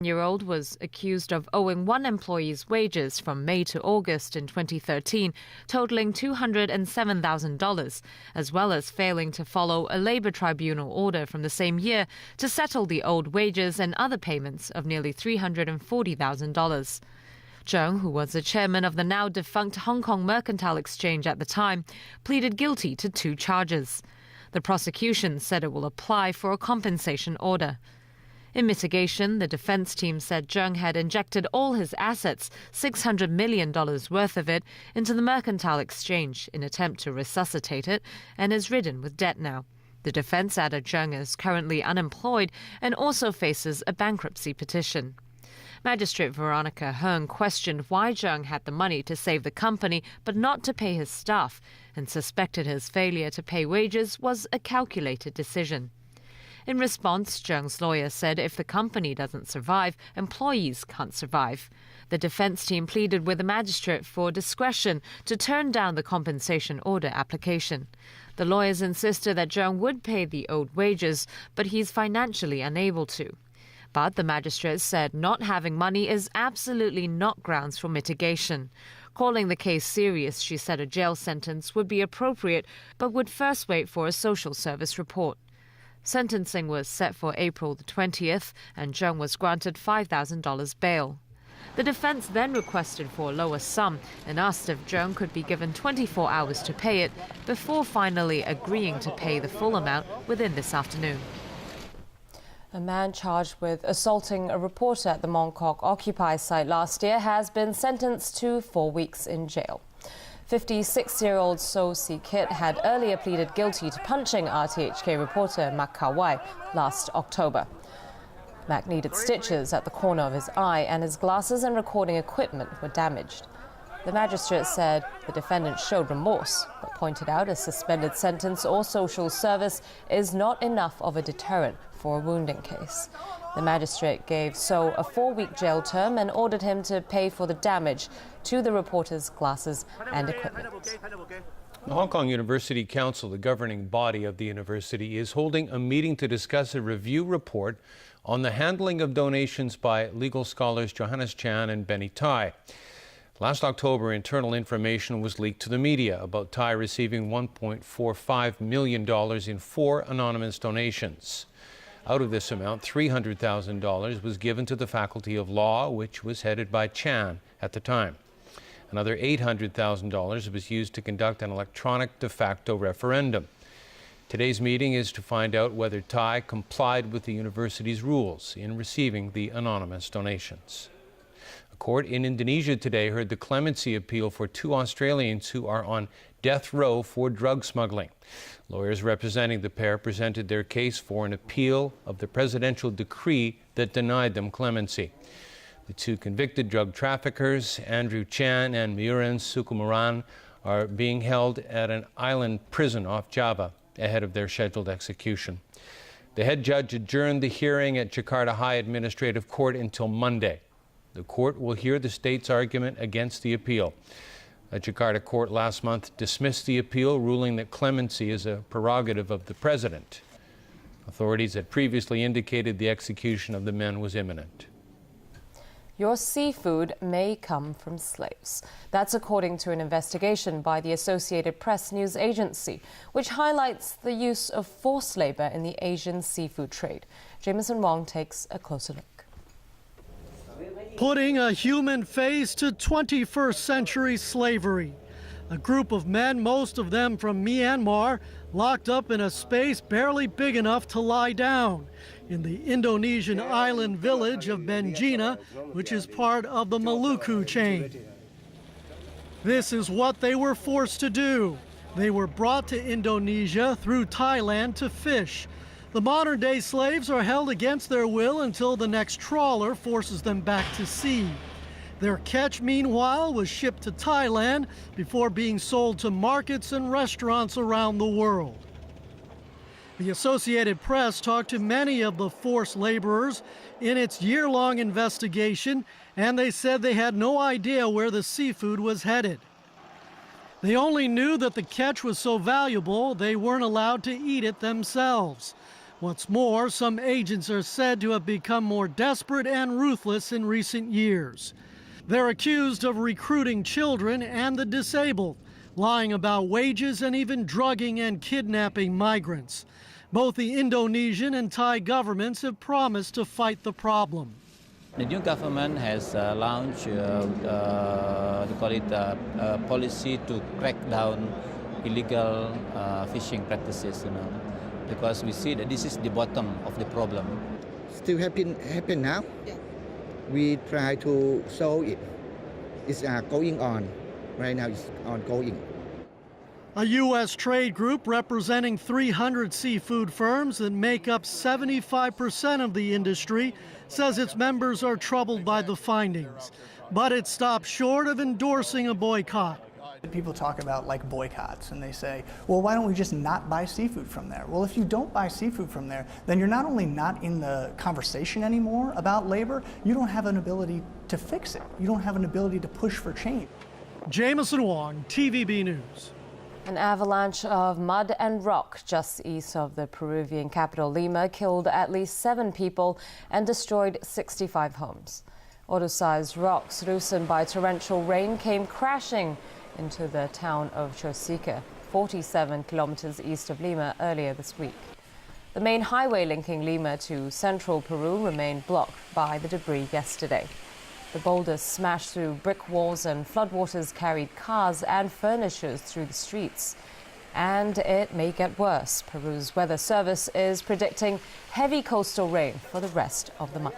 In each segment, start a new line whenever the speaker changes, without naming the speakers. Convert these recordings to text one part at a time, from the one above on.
The 20-year-old was accused of owing one employee's wages from May to August in 2013, totaling $207,000, as well as failing to follow a labor tribunal order from the same year to settle the owed wages and other payments of nearly $340,000. Zheng, who was the chairman of the now-defunct Hong Kong Mercantile Exchange at the time, pleaded guilty to 2 charges. The prosecution said it will apply for a compensation order. In mitigation, the defense team said Zheng had injected all his assets, $600 million worth of it, into the Mercantile Exchange in an attempt to resuscitate it and is ridden with debt now. The defense added Zheng is currently unemployed and also faces a bankruptcy petition. Magistrate Veronica Hearn questioned why Zheng had the money to save the company but not to pay his staff, and suspected his failure to pay wages was a calculated decision. In response, Zheng's lawyer said if the company doesn't survive, employees can't survive. The defense team pleaded with the magistrate for discretion to turn down the compensation order application. The lawyers insisted that Zheng would pay the owed wages, but he's financially unable to. But the magistrate said not having money is absolutely not grounds for mitigation. Calling the case serious, she said a jail sentence would be appropriate, but would first wait for a social service report. Sentencing was set for April the 20th, and Zheng was granted $5,000 bail. The defense then requested for a lower sum and asked if Zheng could be given 24 hours to pay it before finally agreeing to pay the full amount within this afternoon.
A man charged with assaulting a reporter at the Mong Kok Occupy site last year has been sentenced to 4 weeks in jail. 56-year-old So Si-kit had earlier pleaded guilty to punching RTHK reporter Mak Kawai last October. Mak needed stitches at the corner of his eye, and his glasses and recording equipment were damaged. The magistrate said the defendant showed remorse, but pointed out a suspended sentence or social service is not enough of a deterrent for a wounding case. The magistrate gave So a 4-week jail term and ordered him to pay for the damage to the reporter's glasses and equipment.
The Hong Kong University Council, the governing body of the university, is holding a meeting to discuss a review report on the handling of donations by legal scholars Johannes Chan and Benny Tai. Last October, internal information was leaked to the media about Tai receiving $1.45 million in 4 anonymous donations. Out of this amount, $300,000 was given to the Faculty of Law, which was headed by Chan at the time. Another $800,000 was used to conduct an electronic de facto referendum. Today's meeting is to find out whether Tai complied with the university's rules in receiving the anonymous donations. A court in Indonesia today heard the clemency appeal for 2 Australians who are on death row for drug smuggling. Lawyers representing the pair presented their case for an appeal of the presidential decree that denied them clemency. The 2 convicted drug traffickers, Andrew Chan and Muran Sukumaran, are being held at an island prison off Java ahead of their scheduled execution. The head judge adjourned the hearing at Jakarta High Administrative Court until Monday. The court will hear the state's argument against the appeal. A Jakarta court last month dismissed the appeal, ruling that clemency is a prerogative of the president. Authorities had previously indicated the execution of the men was imminent.
Your seafood may come from slaves. That's according to an investigation by the Associated Press news agency, which highlights the use of forced labor in the Asian seafood trade. Jameson Wong takes a closer look.
Putting a human face to 21st century slavery. A group of men, most of them from Myanmar, locked up in a space barely big enough to lie down in the Indonesian island village of Benjina, which is part of the Maluku chain. This is what they were forced to do. They were brought to Indonesia through Thailand to fish. The modern-day slaves are held against their will until the next trawler forces them back to sea. Their catch, meanwhile, was shipped to Thailand before being sold to markets and restaurants around the world. The Associated Press talked to many of the forced laborers in its year-long investigation, and they said they had no idea where the seafood was headed. They only knew that the catch was so valuable they weren't allowed to eat it themselves. What's more, some agents are said to have become more desperate and ruthless in recent years. They're accused of recruiting children and the disabled, lying about wages and even drugging and kidnapping migrants. Both the Indonesian and Thai governments have promised to fight the problem.
The new government has launched, a policy to crack down illegal fishing practices, because we see that this is the bottom of the problem.
Still happen now. We try to solve it. It's going on. Right now it's ongoing.
A U.S. trade group representing 300 seafood firms that make up 75% of the industry says its members are troubled by the findings, but it stopped short of endorsing a boycott.
People talk about like boycotts and they say, well, why don't we just not buy seafood from there? Well, if you don't buy seafood from there, then you're not only not in the conversation anymore about labor, you don't have an ability to fix it. You don't have an ability to push for change.
Jameson Wong, TVB News.
An avalanche of mud and rock just east of the Peruvian capital Lima killed at least 7 people and destroyed 65 homes. Auto-sized rocks loosened by torrential rain came crashing into the town of Chosica, 47 kilometers east of Lima, earlier this week. The main highway linking Lima to central Peru remained blocked by the debris yesterday. The boulders smashed through brick walls and floodwaters carried cars and furniture through the streets. And it may get worse. Peru's weather service is predicting heavy coastal rain for the rest of the month.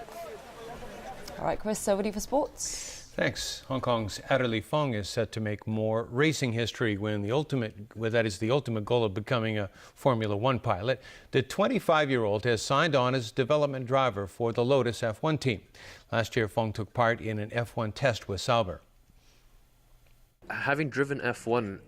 All right, Chris, over to you for sports.
Thanks. Hong Kong's Adderley Fung is set to make more racing history when the ultimate goal of becoming a Formula One pilot. The 25-year-old has signed on as development driver for the Lotus F1 team. Last year, Fung took part in an F1 test with Sauber.
Having driven F1